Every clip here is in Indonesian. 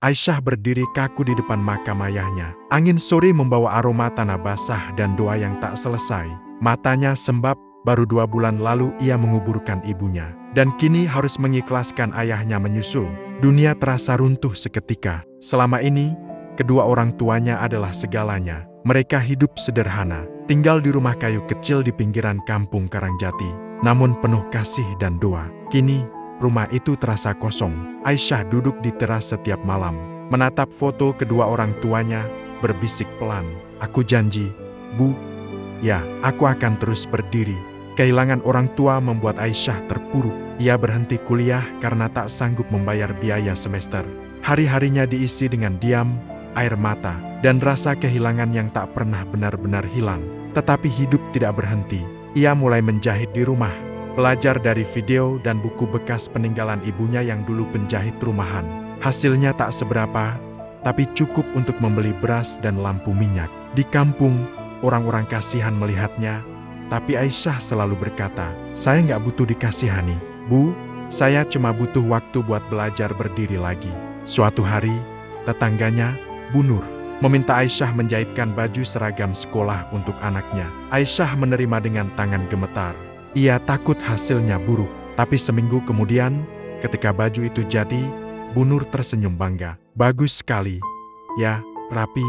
Aisyah berdiri kaku di depan makam ayahnya. Angin sore membawa aroma tanah basah dan doa yang tak selesai. Matanya sembab, baru 2 bulan lalu ia menguburkan ibunya. Dan kini harus mengikhlaskan ayahnya menyusul. Dunia terasa runtuh seketika. Selama ini, kedua orang tuanya adalah segalanya. Mereka hidup sederhana, tinggal di rumah kayu kecil di pinggiran kampung Karangjati. Namun penuh kasih dan doa. Kini, rumah itu terasa kosong. Aisyah duduk di teras setiap malam, menatap foto kedua orang tuanya, berbisik pelan, "Aku janji, Bu, ya, aku akan terus berdiri." Kehilangan orang tua membuat Aisyah terpuruk. Ia berhenti kuliah karena tak sanggup membayar biaya semester. Hari-harinya diisi dengan diam, air mata, dan rasa kehilangan yang tak pernah benar-benar hilang. Tetapi hidup tidak berhenti. Ia mulai menjahit di rumah, belajar dari video dan buku bekas peninggalan ibunya yang dulu penjahit rumahan. Hasilnya tak seberapa, tapi cukup untuk membeli beras dan lampu minyak. Di kampung, orang-orang kasihan melihatnya, tapi Aisyah selalu berkata, "Saya nggak butuh dikasihani, Bu. Saya cuma butuh waktu buat belajar berdiri lagi." Suatu hari, tetangganya, Bu Nur, meminta Aisyah menjahitkan baju seragam sekolah untuk anaknya. Aisyah menerima dengan tangan gemetar. Ia takut hasilnya buruk, tapi seminggu kemudian, ketika baju itu jadi, Bu Nur tersenyum bangga. "Bagus sekali. Ya, rapi,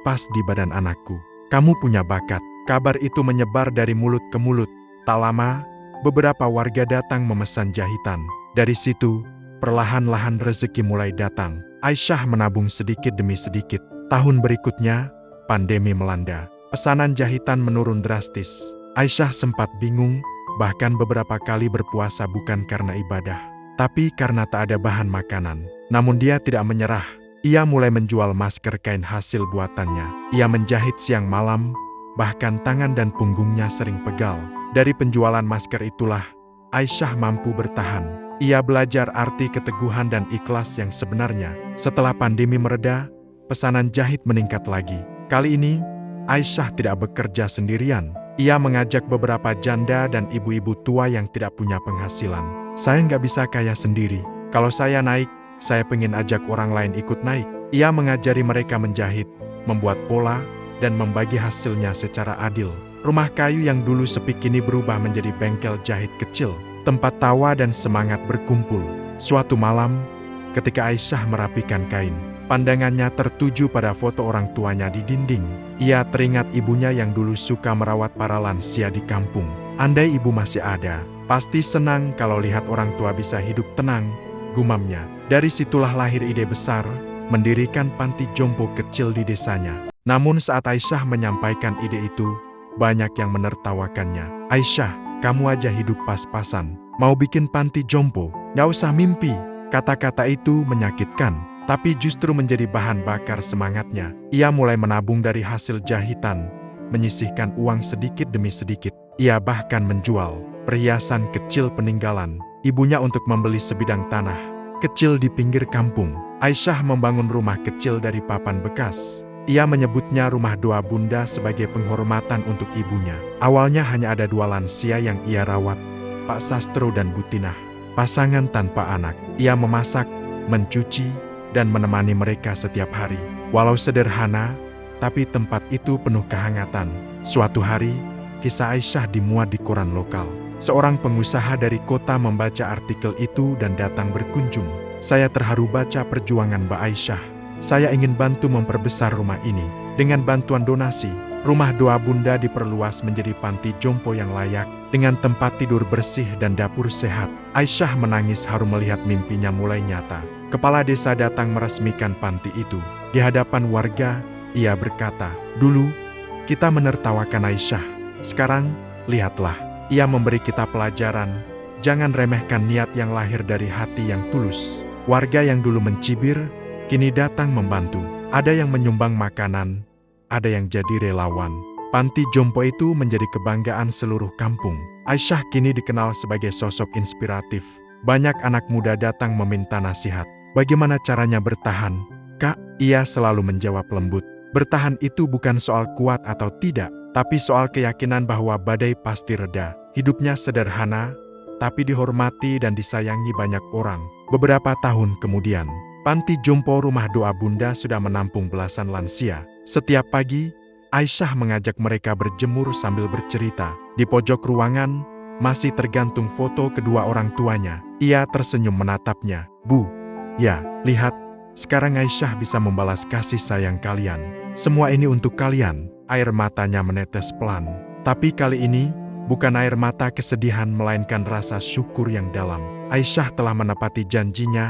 pas di badan anakku. Kamu punya bakat." Kabar itu menyebar dari mulut ke mulut. Tak lama, beberapa warga datang memesan jahitan. Dari situ, perlahan-lahan rezeki mulai datang. Aisyah menabung sedikit demi sedikit. Tahun berikutnya, pandemi melanda. Pesanan jahitan menurun drastis. Aisyah sempat bingung, bahkan beberapa kali berpuasa bukan karena ibadah, tapi karena tak ada bahan makanan. Namun dia tidak menyerah. Ia mulai menjual masker kain hasil buatannya. Ia menjahit siang malam, bahkan tangan dan punggungnya sering pegal. Dari penjualan masker itulah, Aisyah mampu bertahan. Ia belajar arti keteguhan dan ikhlas yang sebenarnya. Setelah pandemi mereda, pesanan jahit meningkat lagi. Kali ini, Aisyah tidak bekerja sendirian. Ia mengajak beberapa janda dan ibu-ibu tua yang tidak punya penghasilan. "Saya nggak bisa kaya sendiri. Kalau saya naik, saya pengen ajak orang lain ikut naik." Ia mengajari mereka menjahit, membuat pola, dan membagi hasilnya secara adil. Rumah kayu yang dulu sepi kini berubah menjadi bengkel jahit kecil, tempat tawa dan semangat berkumpul. Suatu malam, ketika Aisyah merapikan kain, pandangannya tertuju pada foto orang tuanya di dinding. Ia teringat ibunya yang dulu suka merawat para lansia di kampung. "Andai ibu masih ada, pasti senang kalau lihat orang tua bisa hidup tenang," gumamnya. Dari situlah lahir ide besar, mendirikan panti jompo kecil di desanya. Namun saat Aisyah menyampaikan ide itu, banyak yang menertawakannya. "Aisyah, kamu aja hidup pas-pasan. Mau bikin panti jompo, nggak usah mimpi." Kata-kata itu menyakitkan, tapi justru menjadi bahan bakar semangatnya. Ia mulai menabung dari hasil jahitan, menyisihkan uang sedikit demi sedikit. Ia bahkan menjual perhiasan kecil peninggalan ibunya untuk membeli sebidang tanah kecil di pinggir kampung. Aisyah membangun rumah kecil dari papan bekas. Ia menyebutnya Rumah Doa Bunda sebagai penghormatan untuk ibunya. Awalnya hanya ada 2 lansia yang ia rawat, Pak Sastro dan Bu Tinah, pasangan tanpa anak. Ia memasak, mencuci, dan menemani mereka setiap hari. Walau sederhana, tapi tempat itu penuh kehangatan. Suatu hari, kisah Aisyah dimuat di koran lokal. Seorang pengusaha dari kota membaca artikel itu dan datang berkunjung. "Saya terharu baca perjuangan Mbak Aisyah. Saya ingin bantu memperbesar rumah ini. Dengan bantuan donasi, Rumah Doa Bunda diperluas menjadi panti jompo yang layak, dengan tempat tidur bersih dan dapur sehat." Aisyah menangis haru melihat mimpinya mulai nyata. Kepala desa datang meresmikan panti itu. Di hadapan warga, ia berkata, "Dulu, kita menertawakan Aisyah. Sekarang, lihatlah, ia memberi kita pelajaran. Jangan remehkan niat yang lahir dari hati yang tulus." Warga yang dulu mencibir, kini datang membantu. Ada yang menyumbang makanan, ada yang jadi relawan. Panti jompo itu menjadi kebanggaan seluruh kampung. Aisyah kini dikenal sebagai sosok inspiratif. Banyak anak muda datang meminta nasihat. "Bagaimana caranya bertahan, Kak?" Ia selalu menjawab lembut. Bertahan itu bukan soal kuat atau tidak, tapi soal keyakinan bahwa badai pasti reda. Hidupnya sederhana, tapi dihormati dan disayangi banyak orang. Beberapa tahun kemudian, Panti jompo rumah doa Bunda sudah menampung belasan lansia. Setiap pagi, Aisyah mengajak mereka berjemur sambil bercerita. Di pojok ruangan, masih tergantung foto kedua orang tuanya. Ia tersenyum menatapnya. "Bu, ya, lihat, sekarang Aisyah bisa membalas kasih sayang kalian. Semua ini untuk kalian." Air matanya menetes pelan. Tapi kali ini, bukan air mata kesedihan melainkan rasa syukur yang dalam. Aisyah telah menepati janjinya,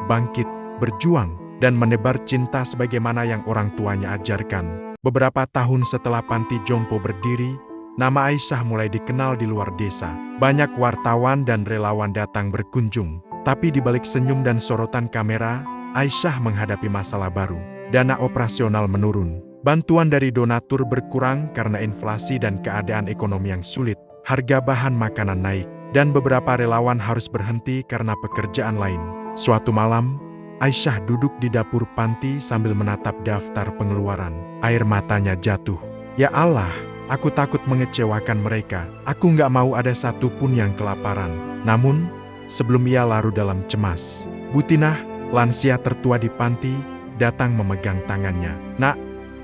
bangkit, berjuang, dan menebar cinta sebagaimana yang orang tuanya ajarkan. Beberapa tahun setelah panti jompo berdiri, nama Aisyah mulai dikenal di luar desa. Banyak wartawan dan relawan datang berkunjung. Tapi di balik senyum dan sorotan kamera, Aisyah menghadapi masalah baru. Dana operasional menurun. Bantuan dari donatur berkurang karena inflasi dan keadaan ekonomi yang sulit. Harga bahan makanan naik, dan beberapa relawan harus berhenti karena pekerjaan lain. Suatu malam, Aisyah duduk di dapur panti sambil menatap daftar pengeluaran. Air matanya jatuh. "Ya Allah, aku takut mengecewakan mereka. Aku nggak mau ada satupun yang kelaparan." Namun, sebelum ia larut dalam cemas, Butinah, lansia tertua di panti, datang memegang tangannya. "Nak,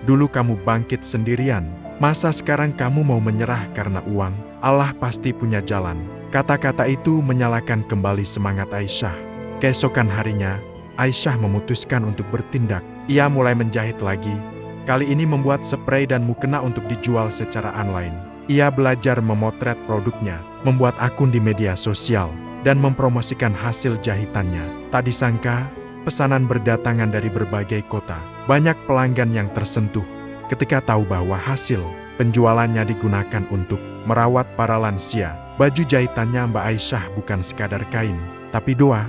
dulu kamu bangkit sendirian. Masa sekarang kamu mau menyerah karena uang? Allah pasti punya jalan." Kata-kata itu menyalakan kembali semangat Aisyah. Keesokan harinya, Aisyah memutuskan untuk bertindak. Ia mulai menjahit lagi. Kali ini membuat spray dan mukena untuk dijual secara online. Ia belajar memotret produknya, membuat akun di media sosial, dan mempromosikan hasil jahitannya. Tak disangka, pesanan berdatangan dari berbagai kota. Banyak pelanggan yang tersentuh ketika tahu bahwa hasil penjualannya digunakan untuk merawat para lansia. Baju jahitannya Mbak Aisyah bukan sekadar kain, tapi doa,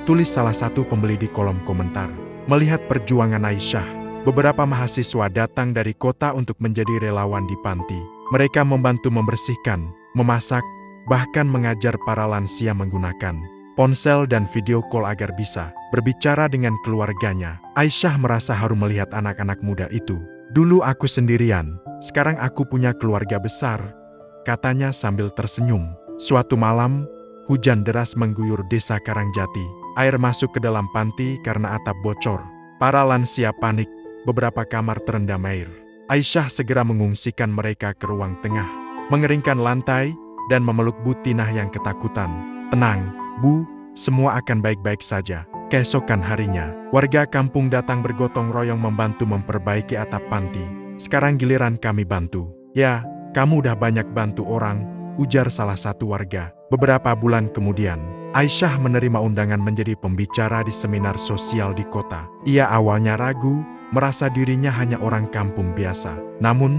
tulis salah satu pembeli di kolom komentar. Melihat perjuangan Aisyah, beberapa mahasiswa datang dari kota untuk menjadi relawan di panti. Mereka membantu membersihkan, memasak, bahkan mengajar para lansia menggunakan ponsel dan video call agar bisa berbicara dengan keluarganya. Aisyah merasa harum melihat anak-anak muda itu. "Dulu aku sendirian, sekarang aku punya keluarga besar," katanya sambil tersenyum. Suatu malam, hujan deras mengguyur desa Karangjati. Air masuk ke dalam panti karena atap bocor. Para lansia panik, beberapa kamar terendam air. Aisyah segera mengungsikan mereka ke ruang tengah, mengeringkan lantai, dan memeluk Butinah yang ketakutan. "Tenang, Bu, semua akan baik-baik saja." Keesokan harinya, warga kampung datang bergotong royong membantu memperbaiki atap panti. "Sekarang giliran kami bantu." "Ya, kamu udah banyak bantu orang," ujar salah satu warga. Beberapa bulan kemudian, Aisyah menerima undangan menjadi pembicara di seminar sosial di kota. Ia awalnya ragu, merasa dirinya hanya orang kampung biasa. Namun,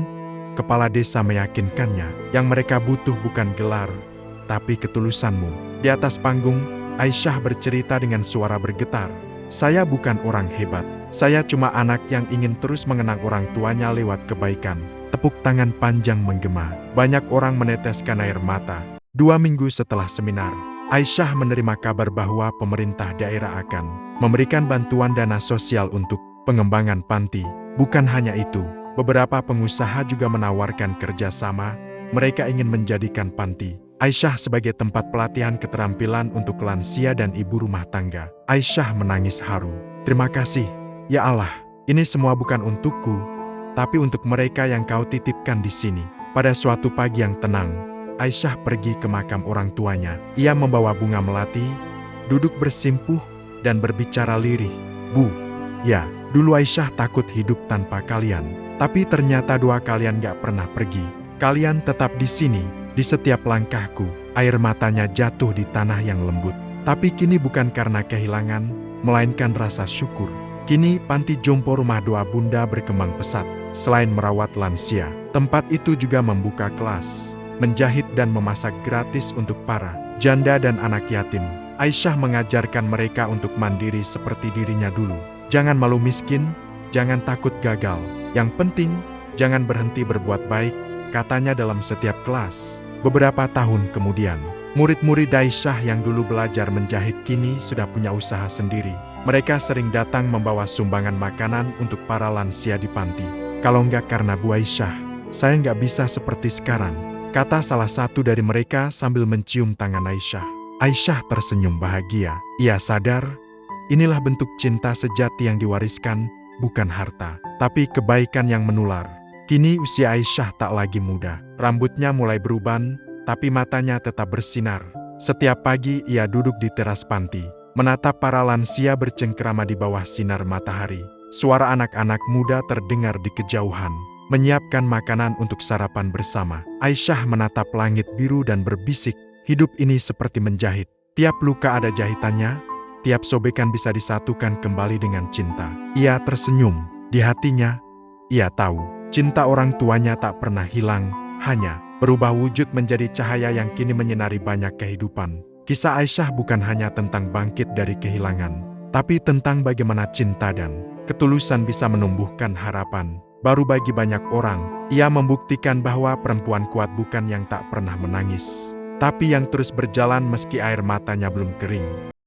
kepala desa meyakinkannya, yang mereka butuh bukan gelar, tapi ketulusanmu. Di atas panggung, Aisyah bercerita dengan suara bergetar. "Saya bukan orang hebat. Saya cuma anak yang ingin terus mengenang orang tuanya lewat kebaikan." Tepuk tangan panjang menggema. Banyak orang meneteskan air mata. 2 minggu setelah seminar, Aisyah menerima kabar bahwa pemerintah daerah akan memberikan bantuan dana sosial untuk pengembangan panti. Bukan hanya itu, beberapa pengusaha juga menawarkan kerjasama. Mereka ingin menjadikan panti Aisyah sebagai tempat pelatihan keterampilan untuk lansia dan ibu rumah tangga. Aisyah menangis haru. "Terima kasih, ya Allah. Ini semua bukan untukku, tapi untuk mereka yang kau titipkan di sini." Pada suatu pagi yang tenang, Aisyah pergi ke makam orang tuanya. Ia membawa bunga melati, duduk bersimpuh, dan berbicara lirih. "Bu, ya, dulu Aisyah takut hidup tanpa kalian. Tapi ternyata doa kalian gak pernah pergi. Kalian tetap di sini, di setiap langkahku." Air matanya jatuh di tanah yang lembut. Tapi kini bukan karena kehilangan, melainkan rasa syukur. Kini panti jompo rumah doa Bunda berkembang pesat. Selain merawat lansia, tempat itu juga membuka kelas, menjahit dan memasak gratis untuk para janda dan anak yatim. Aisyah mengajarkan mereka untuk mandiri seperti dirinya dulu. Jangan malu miskin, jangan takut gagal. Yang penting, jangan berhenti berbuat baik, katanya dalam setiap kelas. Beberapa tahun kemudian, murid-murid Aisyah yang dulu belajar menjahit kini sudah punya usaha sendiri. Mereka sering datang membawa sumbangan makanan untuk para lansia di panti. "Kalau nggak karena Bu Aisyah, saya nggak bisa seperti sekarang," kata salah satu dari mereka sambil mencium tangan Aisyah. Aisyah tersenyum bahagia. Ia sadar, Inilah bentuk cinta sejati yang diwariskan, bukan harta, tapi kebaikan yang menular. Kini usia Aisyah tak lagi muda. Rambutnya mulai beruban, tapi matanya tetap bersinar. Setiap pagi ia duduk di teras panti, menatap para lansia bercengkerama di bawah sinar matahari. Suara anak-anak muda terdengar di kejauhan, menyiapkan makanan untuk sarapan bersama. Aisyah menatap langit biru dan berbisik, hidup ini seperti menjahit. Tiap luka ada jahitannya, tiap sobekan bisa disatukan kembali dengan cinta. Ia tersenyum, di hatinya, ia tahu, cinta orang tuanya tak pernah hilang, hanya berubah wujud menjadi cahaya yang kini menyinari banyak kehidupan. Kisah Aisyah bukan hanya tentang bangkit dari kehilangan, tapi tentang bagaimana cinta dan ketulusan bisa menumbuhkan harapan baru bagi banyak orang. Ia membuktikan bahwa perempuan kuat bukan yang tak pernah menangis, tapi yang terus berjalan meski air matanya belum kering.